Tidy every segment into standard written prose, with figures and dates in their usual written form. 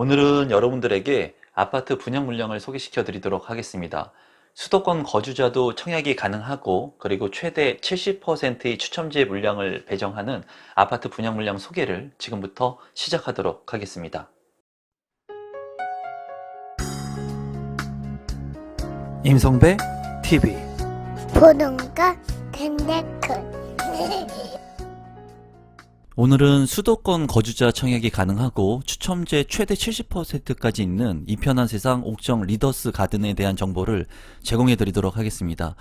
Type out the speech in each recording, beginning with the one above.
오늘은 여러분들에게 아파트 분양 물량을 소개시켜 드리도록 하겠습니다. 수도권 거주자도 청약이 가능하고 그리고 최대 70%의 추첨제 물량을 배정하는 아파트 분양 물량 소개를 지금부터 시작하도록 하겠습니다. 임성배 TV 보동과 덴데크 오늘은 수도권 거주자 청약이 가능하고 추첨제 최대 70%까지 있는 이편한 세상 옥정 리더스 가든에 대한 정보를 제공해 드리도록 하겠습니다.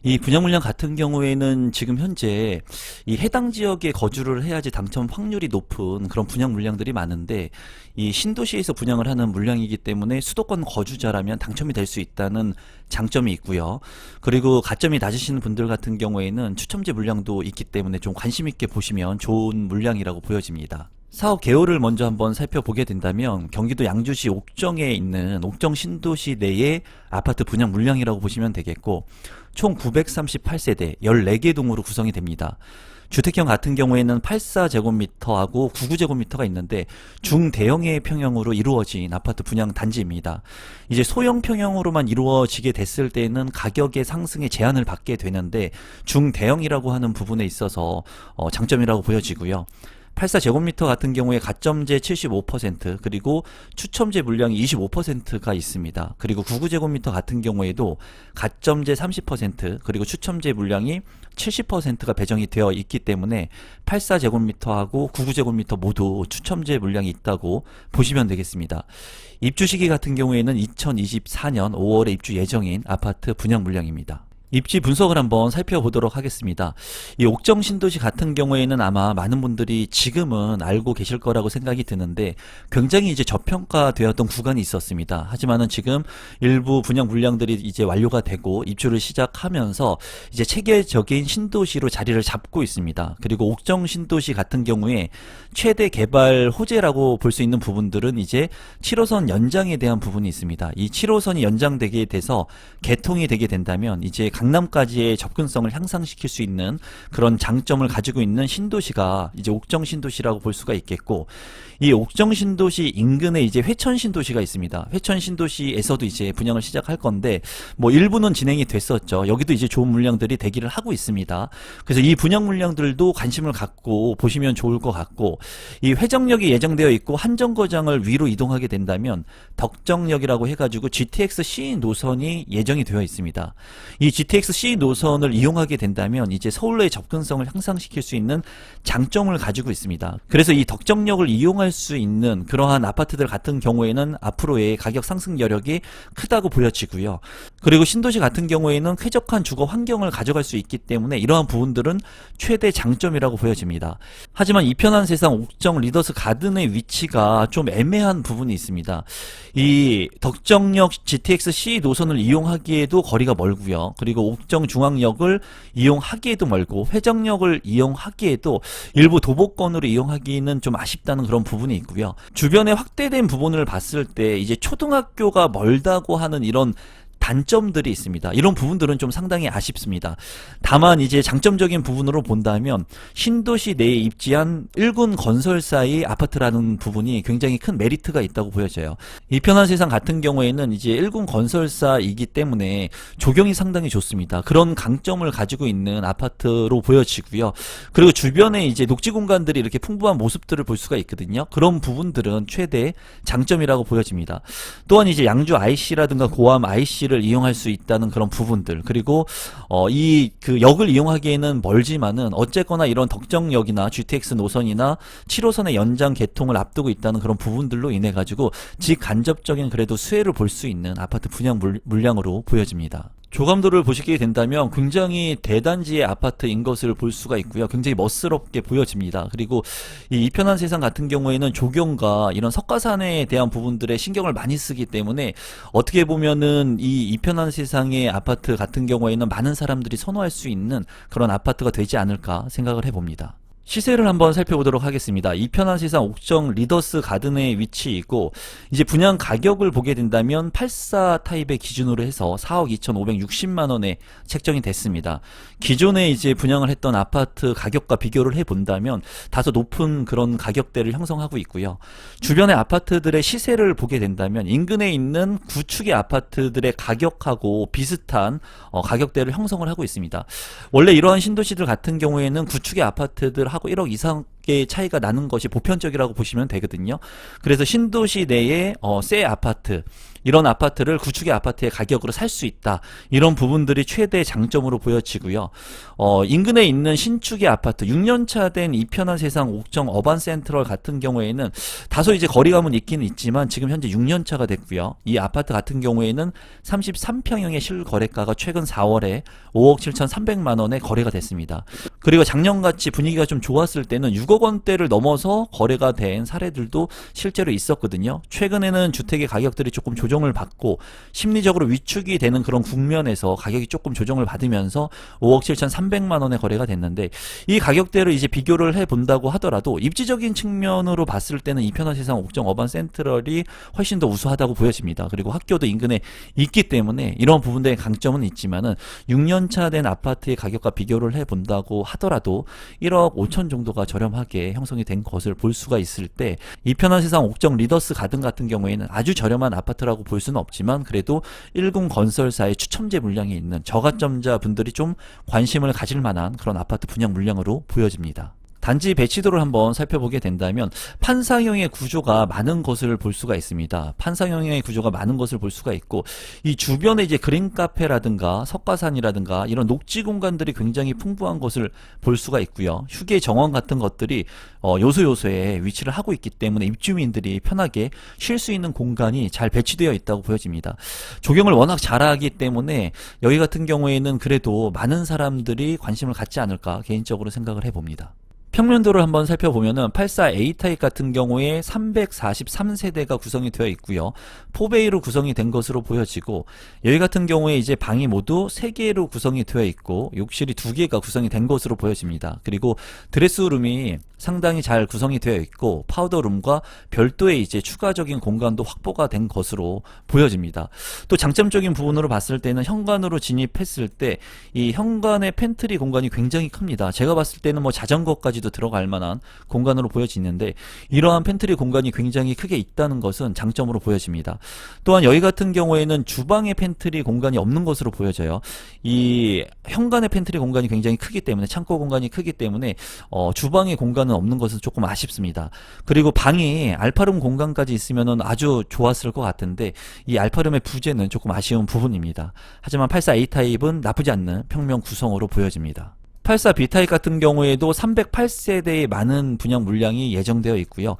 이 분양 물량 같은 경우에는 지금 현재 이 해당 지역에 거주를 해야지 당첨 확률이 높은 그런 분양 물량들이 많은데, 이 신도시에서 분양을 하는 물량이기 때문에 수도권 거주자라면 당첨이 될 수 있다는 장점이 있고요. 그리고 가점이 낮으신 분들 같은 경우에는 추첨제 물량도 있기 때문에 좀 관심 있게 보시면 좋은 물량이라고 보여집니다. 사업 개요를 먼저 한번 살펴보게 된다면 경기도 양주시 옥정에 있는 옥정 신도시 내의 아파트 분양 물량이라고 보시면 되겠고, 총 938세대 14개 동으로 구성이 됩니다. 주택형 같은 경우에는 84제곱미터하고 99제곱미터가 있는데 중대형의 평형으로 이루어진 아파트 분양 단지입니다. 이제 소형 평형으로만 이루어지게 됐을 때는 가격의 상승에 제한을 받게 되는데 중대형이라고 하는 부분에 있어서 장점이라고 보여지고요. 84제곱미터 같은 경우에 가점제 75% 그리고 추첨제 물량이 25%가 있습니다. 그리고 99제곱미터 같은 경우에도 가점제 30% 그리고 추첨제 물량이 70%가 배정이 되어 있기 때문에 84제곱미터하고 99제곱미터 모두 추첨제 물량이 있다고 보시면 되겠습니다. 입주 시기 같은 경우에는 2024년 5월에 입주 예정인 아파트 분양 물량입니다. 입지 분석을 한번 살펴보도록 하겠습니다. 이 옥정 신도시 같은 경우에는 아마 많은 분들이 지금은 알고 계실 거라고 생각이 드는데 굉장히 이제 저평가되었던 구간이 있었습니다. 하지만은 지금 일부 분양 물량들이 이제 완료가 되고 입주를 시작하면서 이제 체계적인 신도시로 자리를 잡고 있습니다. 그리고 옥정 신도시 같은 경우에 최대 개발 호재라고 볼 수 있는 부분들은 이제 7호선 연장에 대한 부분이 있습니다. 이 7호선이 연장되게 돼서 개통이 되게 된다면 이제 강남까지의 접근성을 향상시킬 수 있는 그런 장점을 가지고 있는 신도시가 이제 옥정 신도시라고 볼 수가 있겠고, 이 옥정 신도시 인근에 이제 회천 신도시가 있습니다. 회천 신도시에서도 이제 분양을 시작할 건데 뭐 일부는 진행이 됐었죠. 여기도 이제 좋은 물량들이 대기를 하고 있습니다. 그래서 이 분양 물량들도 관심을 갖고 보시면 좋을 것 같고, 이 회정역이 예정되어 있고 한정거장을 위로 이동하게 된다면 덕정역이라고 해가지고 GTX-C 노선이 예정이 되어 있습니다. 이 GTX-C 노선을 이용하게 된다면 이제 서울로의 접근성을 향상시킬 수 있는 장점을 가지고 있습니다. 그래서 이 덕정역을 이용할 수 있는 그러한 아파트들 같은 경우에는 앞으로의 가격 상승 여력이 크다고 보여지고요. 그리고 신도시 같은 경우에는 쾌적한 주거 환경을 가져갈 수 있기 때문에 이러한 부분들은 최대 장점이라고 보여집니다. 하지만 이편한 세상 옥정 리더스 가든의 위치가 좀 애매한 부분이 있습니다. 이 덕정역 GTX-C 노선을 이용하기에도 거리가 멀고요. 그리고 옥정 중앙역을 이용하기에도 멀고 회정역을 이용하기에도 일부 도보권으로 이용하기는 좀 아쉽다는 그런 부분이 있고요. 주변에 확대된 부분을 봤을 때 이제 초등학교가 멀다고 하는 이런 단점들이 있습니다. 이런 부분들은 좀 상당히 아쉽습니다. 다만 이제 장점적인 부분으로 본다면 신도시 내에 입지한 1군 건설사의 아파트라는 부분이 굉장히 큰 메리트가 있다고 보여져요. 이편한 세상 같은 경우에는 이제 1군 건설사이기 때문에 조경이 상당히 좋습니다. 그런 강점을 가지고 있는 아파트로 보여지고요. 그리고 주변에 이제 녹지 공간들이 이렇게 풍부한 모습들을 볼 수가 있거든요. 그런 부분들은 최대 장점이라고 보여집니다. 또한 이제 양주 IC라든가 고암 IC를 이용할 수 있다는 그런 부분들, 그리고 이 그 역을 이용하기에는 멀지만은 어쨌거나 이런 덕정역이나 GTX 노선이나 7호선의 연장 개통을 앞두고 있다는 그런 부분들로 인해 가지고 직간접적인 그래도 수혜를 볼 수 있는 아파트 분양 물량으로 보여집니다. 조감도를 보시게 된다면 굉장히 대단지의 아파트인 것을 볼 수가 있고요. 굉장히 멋스럽게 보여집니다. 그리고 이 이편한 세상 같은 경우에는 조경과 이런 석가산에 대한 부분들에 신경을 많이 쓰기 때문에 어떻게 보면은 이 이편한 세상의 아파트 같은 경우에는 많은 사람들이 선호할 수 있는 그런 아파트가 되지 않을까 생각을 해봅니다. 시세를 한번 살펴보도록 하겠습니다. 이편한 세상 옥정 리더스 가든의 위치이고, 이제 분양 가격을 보게 된다면 84 타입의 기준으로 해서 4억 2,560만원에 책정이 됐습니다. 기존에 이제 분양을 했던 아파트 가격과 비교를 해본다면 다소 높은 그런 가격대를 형성하고 있고요. 주변의 아파트들의 시세를 보게 된다면 인근에 있는 구축의 아파트들의 가격하고 비슷한 가격대를 형성을 하고 있습니다. 원래 이러한 신도시들 같은 경우에는 구축의 아파트들하고 1억 이상의 차이가 나는 것이 보편적이라고 보시면 되거든요. 그래서 신도시 내에 새 아파트, 이런 아파트를 구축의 아파트의 가격으로 살 수 있다, 이런 부분들이 최대 장점으로 보여지고요. 인근에 있는 신축의 아파트, 6년차 된 이편한 세상 옥정 어반센트럴 같은 경우에는 다소 이제 거리감은 있긴 있지만 지금 현재 6년차가 됐고요. 이 아파트 같은 경우에는 33평형의 실거래가가 최근 4월에 5억 7,300만원에 거래가 됐습니다. 그리고 작년같이 분위기가 좀 좋았을 때는 6억 원대를 넘어서 거래가 된 사례들도 실제로 있었거든요. 최근에는 주택의 가격들이 조금 조정을 받고 심리적으로 위축이 되는 그런 국면에서 가격이 조금 조정을 받으면서 5억 7,300만원에 거래가 됐는데, 이 가격대를 이제 비교를 해본다고 하더라도 입지적인 측면으로 봤을 때는 이편한 세상 옥정 어반 센트럴이 훨씬 더 우수하다고 보여집니다. 그리고 학교도 인근에 있기 때문에 이런 부분들의 강점은 있지만은 6년차 된 아파트의 가격과 비교를 해본다고 하더라도 1억 5천 정도가 저렴하게 형성이 된 것을 볼 수가 있을 때, 이편한 세상 옥정 리더스 가든 같은 경우에는 아주 저렴한 아파트라고 볼 수는 없지만 그래도 1군 건설사의 추첨제 물량이 있는 저가점자 분들이 좀 관심을 가질 만한 그런 아파트 분양 물량으로 보여집니다. 단지 배치도를 한번 살펴보게 된다면 판상형의 구조가 많은 것을 볼 수가 있습니다. 판상형의 구조가 많은 것을 볼 수가 있고, 이 주변에 이제 그린 카페라든가 석가산이라든가 이런 녹지 공간들이 굉장히 풍부한 것을 볼 수가 있고요. 휴게 정원 같은 것들이 요소요소에 위치를 하고 있기 때문에 입주민들이 편하게 쉴 수 있는 공간이 잘 배치되어 있다고 보여집니다. 조경을 워낙 잘하기 때문에 여기 같은 경우에는 그래도 많은 사람들이 관심을 갖지 않을까 개인적으로 생각을 해봅니다. 평면도를 한번 살펴보면은 84A 타입 같은 경우에 343세대가 구성이 되어 있고요. 4베이로 구성이 된 것으로 보여지고, 여기 같은 경우에 이제 방이 모두 3개로 구성이 되어 있고 욕실이 2개가 구성이 된 것으로 보여집니다. 그리고 드레스룸이 상당히 잘 구성이 되어 있고 파우더룸과 별도의 이제 추가적인 공간도 확보가 된 것으로 보여집니다. 또 장점적인 부분으로 봤을 때는 현관으로 진입했을 때 이 현관의 팬트리 공간이 굉장히 큽니다. 제가 봤을 때는 뭐 자전거까지도 들어갈 만한 공간으로 보여지는데, 이러한 팬트리 공간이 굉장히 크게 있다는 것은 장점으로 보여집니다. 또한 여기 같은 경우에는 주방의 팬트리 공간이 없는 것으로 보여져요. 이 현관의 팬트리 공간이 굉장히 크기 때문에, 창고 공간이 크기 때문에 주방의 공간은 없는 것은 조금 아쉽습니다. 그리고 방이 알파룸 공간까지 있으면은 아주 좋았을 것 같은데 이 알파룸의 부재는 조금 아쉬운 부분입니다. 하지만 84A 타입은 나쁘지 않는 평면 구성으로 보여집니다. 84B타입 같은 경우에도 308세대의 많은 분양 물량이 예정되어 있고요.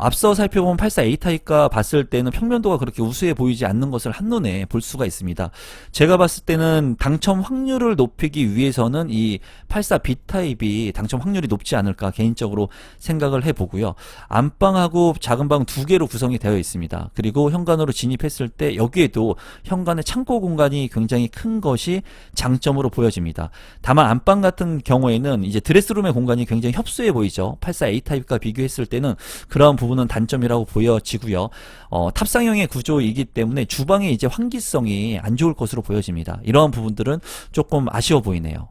앞서 살펴본 84A타입과 봤을 때는 평면도가 그렇게 우수해 보이지 않는 것을 한눈에 볼 수가 있습니다. 제가 봤을 때는 당첨 확률을 높이기 위해서는 이 84B타입이 당첨 확률이 높지 않을까 개인적으로 생각을 해보고요. 안방하고 작은 방 2개로 구성이 되어 있습니다. 그리고 현관으로 진입했을 때 여기에도 현관의 창고 공간이 굉장히 큰 것이 장점으로 보여집니다. 다만 안방 같은 경우에는 이제 드레스룸의 공간이 굉장히 협소해 보이죠. 84A 타입과 비교했을 때는 그러한 부분은 단점이라고 보여지고요. 탑상형의 구조이기 때문에 주방의 이제 환기성이 안 좋을 것으로 보여집니다. 이러한 부분들은 조금 아쉬워 보이네요.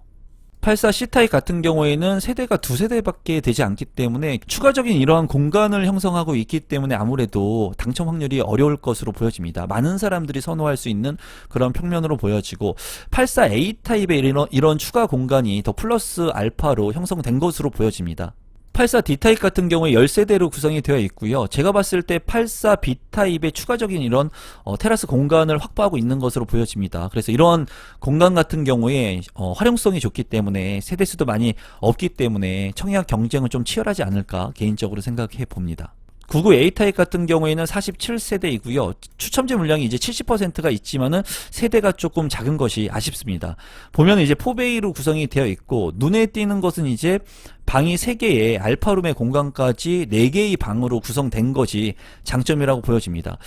84C타입 같은 경우에는 세대가 2세대밖에 되지 않기 때문에 추가적인 이러한 공간을 형성하고 있기 때문에 아무래도 당첨 확률이 어려울 것으로 보여집니다. 많은 사람들이 선호할 수 있는 그런 평면으로 보여지고, 84A타입의 이런 추가 공간이 더 플러스 알파로 형성된 것으로 보여집니다. 84D타입 같은 경우에 10세대로 구성이 되어 있고요. 제가 봤을 때 84B타입의 추가적인 이런 테라스 공간을 확보하고 있는 것으로 보여집니다. 그래서 이런 공간 같은 경우에 활용성이 좋기 때문에 세대수도 많이 없기 때문에 청약 경쟁은 좀 치열하지 않을까 개인적으로 생각해 봅니다. 99A타입 같은 경우에는 47세대이고요. 추첨제 물량이 이제 70%가 있지만은 세대가 조금 작은 것이 아쉽습니다. 보면 이제 4베이로 구성이 되어 있고, 눈에 띄는 것은 이제 방이 3개에 알파룸의 공간까지 4개의 방으로 구성된 것이 장점이라고 보여집니다.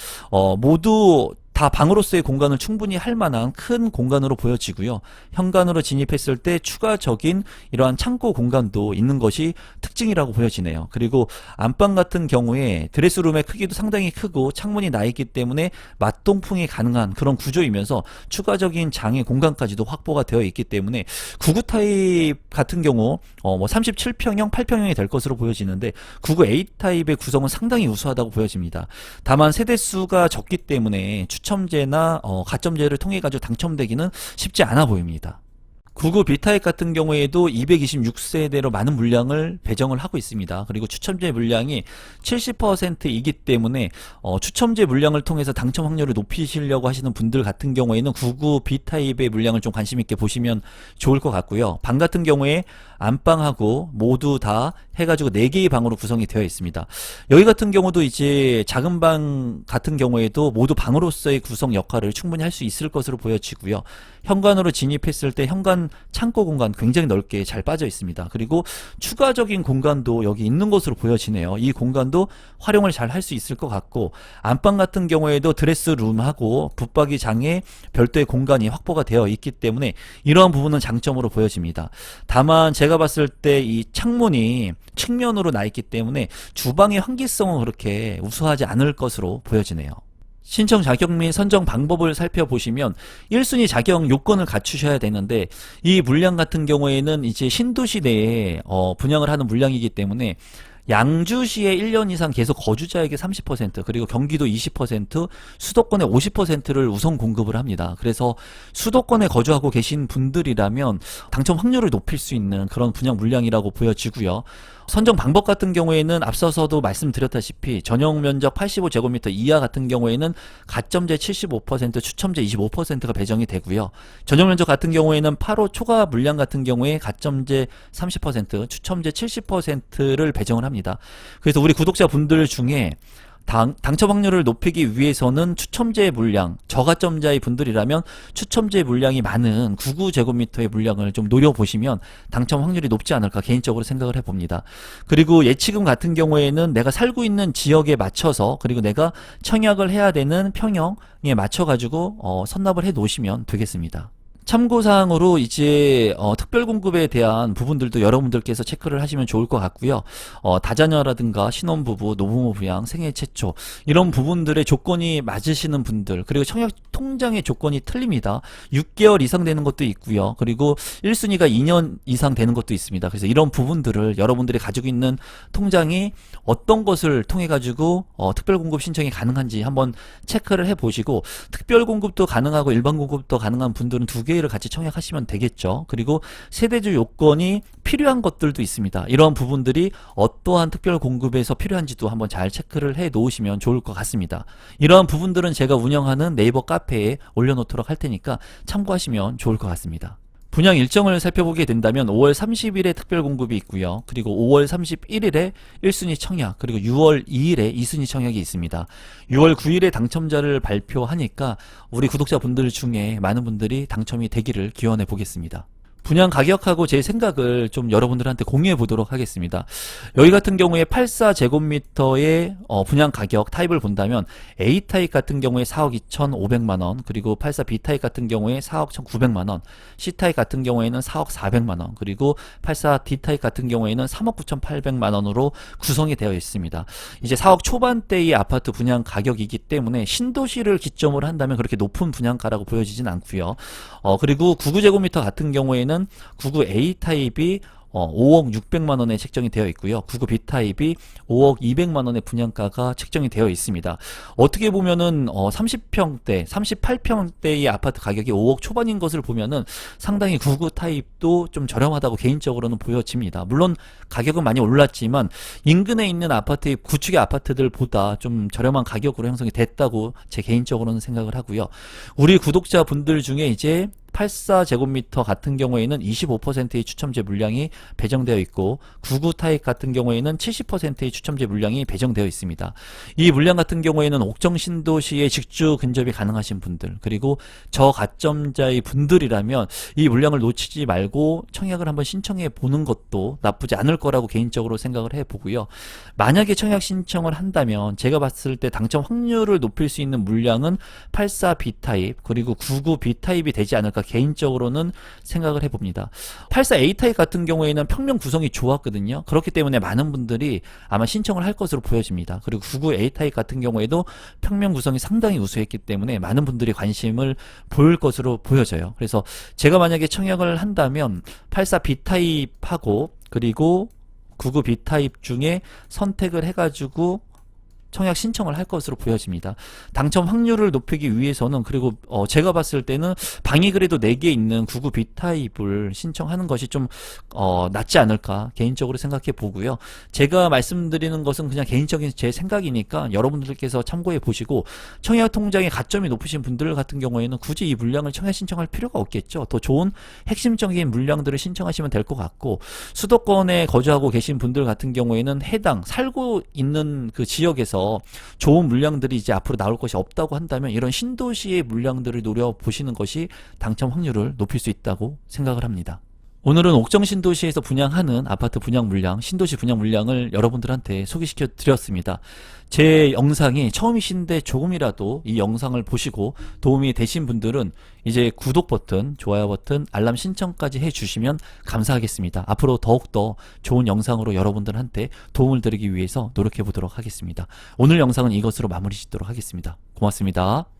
모두 다 방으로서의 공간을 충분히 할 만한 큰 공간으로 보여지고요. 현관으로 진입했을 때 추가적인 이러한 창고 공간도 있는 것이 특징이라고 보여지네요. 그리고 안방 같은 경우에 드레스룸의 크기도 상당히 크고 창문이 나 있기 때문에 맞동풍이 가능한 그런 구조이면서 추가적인 장의 공간까지도 확보가 되어 있기 때문에 99 타입 같은 경우 37평형, 8평형이 될 것으로 보여지는데 99 A 타입의 구성은 상당히 우수하다고 보여집니다. 다만 세대수가 적기 때문에 추첨제나 가점제를 통해 가지고 당첨되기는 쉽지 않아 보입니다. 99 B타입 같은 경우에도 226세대로 많은 물량을 배정을 하고 있습니다. 그리고 추첨제 물량이 70%이기 때문에 추첨제 물량을 통해서 당첨 확률을 높이시려고 하시는 분들 같은 경우에는 99 B타입의 물량을 좀 관심 있게 보시면 좋을 것 같고요. 방 같은 경우에 안방하고 모두 다 해가지고 4개의 방으로 구성이 되어 있습니다. 여기 같은 경우도 이제 작은 방 같은 경우에도 모두 방으로서의 구성 역할을 충분히 할 수 있을 것으로 보여지고요. 현관으로 진입했을 때 현관 창고 공간 굉장히 넓게 잘 빠져 있습니다. 그리고 추가적인 공간도 여기 있는 것으로 보여지네요. 이 공간도 활용을 잘 할 수 있을 것 같고, 안방 같은 경우에도 드레스룸하고 붙박이장에 별도의 공간이 확보가 되어 있기 때문에 이러한 부분은 장점으로 보여집니다. 다만 제가 봤을 때 이 창문이 측면으로 나 있기 때문에 주방의 환기성은 그렇게 우수하지 않을 것으로 보여지네요. 신청 자격 및 선정 방법을 살펴보시면 1순위 자격 요건을 갖추셔야 되는데, 이 물량 같은 경우에는 이제 신도시 내에 분양을 하는 물량이기 때문에 양주시에 1년 이상 계속 거주자에게 30%, 그리고 경기도 20%, 수도권에 50%를 우선 공급을 합니다. 그래서 수도권에 거주하고 계신 분들이라면 당첨 확률을 높일 수 있는 그런 분양 물량이라고 보여지고요. 선정 방법 같은 경우에는 앞서서도 말씀드렸다시피 전용 면적 85제곱미터 이하 같은 경우에는 가점제 75%, 추첨제 25%가 배정이 되고요. 전용 면적 같은 경우에는 8호 초과 물량 같은 경우에 가점제 30%, 추첨제 70%를 배정을 합니다. 그래서 우리 구독자분들 중에 당첨 확률을 높이기 위해서는 추첨제 물량, 저가점자의 분들이라면 추첨제 물량이 많은 99제곱미터의 물량을 좀 노려보시면 당첨 확률이 높지 않을까 개인적으로 생각을 해봅니다. 그리고 예치금 같은 경우에는 내가 살고 있는 지역에 맞춰서, 그리고 내가 청약을 해야 되는 평형에 맞춰가지고 선납을 해 놓으시면 되겠습니다. 참고사항으로 이제 특별공급에 대한 부분들도 여러분들께서 체크를 하시면 좋을 것 같고요. 다자녀라든가 신혼부부, 노부모 부양, 생애 최초 이런 부분들의 조건이 맞으시는 분들, 그리고 청약 통장의 조건이 틀립니다. 6개월 이상 되는 것도 있고요. 그리고 1순위가 2년 이상 되는 것도 있습니다. 그래서 이런 부분들을 여러분들이 가지고 있는 통장이 어떤 것을 통해 가지고 특별공급 신청이 가능한지 한번 체크를 해보시고, 특별공급도 가능하고 일반공급도 가능한 분들은 두 개를 같이 청약하시면 되겠죠. 그리고 세대주 요건이 필요한 것들도 있습니다. 이런 부분들이 어떠한 특별공급에서 필요한지도 한번 잘 체크를 해 놓으시면 좋을 것 같습니다. 이러한 부분들은 제가 운영하는 네이버 카페에 올려놓도록 할 테니까 참고하시면 좋을 것 같습니다. 분양 일정을 살펴보게 된다면 5월 30일에 특별공급이 있고요. 그리고 5월 31일에 1순위 청약, 그리고 6월 2일에 2순위 청약이 있습니다. 6월 9일에 당첨자를 발표하니까 우리 구독자분들 중에 많은 분들이 당첨이 되기를 기원해 보겠습니다. 분양 가격하고 제 생각을 좀 여러분들한테 공유해 보도록 하겠습니다. 여기 같은 경우에 84제곱미터의 분양 가격 타입을 본다면 A 타입 같은 경우에 4억 2,500만원, 그리고 84 B 타입 같은 경우에 4억 1,900만원, C 타입 같은 경우에는 4억 400만원, 그리고 84 D 타입 같은 경우에는 3억 9,800만원으로 구성이 되어 있습니다. 이제 4억 초반대의 아파트 분양 가격이기 때문에 신도시를 기점으로 한다면 그렇게 높은 분양가라고 보여지진 않고요. 그리고 99제곱미터 같은 경우에는 99 A 타입이 5억 600만원에 책정이 되어 있고요. 99 B타입이 5억 200만원의 분양가가 책정이 되어 있습니다. 어떻게 보면은 30평대, 38평대의 아파트 가격이 5억 초반인 것을 보면은 상당히 99 타입도 좀 저렴하다고 개인적으로는 보여집니다. 물론 가격은 많이 올랐지만 인근에 있는 아파트, 구축의 아파트들보다 좀 저렴한 가격으로 형성이 됐다고 제 개인적으로는 생각을 하고요. 우리 구독자분들 중에 이제 84제곱미터 같은 경우에는 25%의 추첨제 물량이 배정되어 있고 99 타입 같은 경우에는 70%의 추첨제 물량이 배정되어 있습니다. 이 물량 같은 경우에는 옥정 신도시에 직주 근접이 가능하신 분들, 그리고 저가점자의 분들이라면 이 물량을 놓치지 말고 청약을 한번 신청해 보는 것도 나쁘지 않을 거라고 개인적으로 생각을 해 보고요. 만약에 청약 신청을 한다면 제가 봤을 때 당첨 확률을 높일 수 있는 물량은 84B 타입 그리고 99B 타입이 되지 않을까 개인적으로는 생각을 해봅니다. 84A 타입 같은 경우에는 평면 구성이 좋았거든요. 그렇기 때문에 많은 분들이 아마 신청을 할 것으로 보여집니다. 그리고 99A 타입 같은 경우에도 평면 구성이 상당히 우수했기 때문에 많은 분들이 관심을 보일 것으로 보여져요. 그래서 제가 만약에 청약을 한다면 84B 타입하고 그리고 99B 타입 중에 선택을 해가지고 청약 신청을 할 것으로 보여집니다. 당첨 확률을 높이기 위해서는 그리고 제가 봤을 때는 방이 그래도 4개 있는 99B 타입을 신청하는 것이 좀 낫지 않을까 개인적으로 생각해 보고요. 제가 말씀드리는 것은 그냥 개인적인 제 생각이니까 여러분들께서 참고해 보시고 청약 통장에 가점이 높으신 분들 같은 경우에는 굳이 이 물량을 청약 신청할 필요가 없겠죠. 더 좋은 핵심적인 물량들을 신청하시면 될 것 같고 수도권에 거주하고 계신 분들 같은 경우에는 해당 살고 있는 그 지역에서 좋은 물량들이 이제 앞으로 나올 것이 없다고 한다면 이런 신도시의 물량들을 노려보시는 것이 당첨 확률을 높일 수 있다고 생각을 합니다. 오늘은 옥정 신도시에서 분양하는 아파트 분양 물량, 신도시 분양 물량을 여러분들한테 소개시켜 드렸습니다. 제 영상이 처음이신데 조금이라도 이 영상을 보시고 도움이 되신 분들은 이제 구독 버튼, 좋아요 버튼, 알람 신청까지 해주시면 감사하겠습니다. 앞으로 더욱더 좋은 영상으로 여러분들한테 도움을 드리기 위해서 노력해 보도록 하겠습니다. 오늘 영상은 이것으로 마무리 짓도록 하겠습니다. 고맙습니다.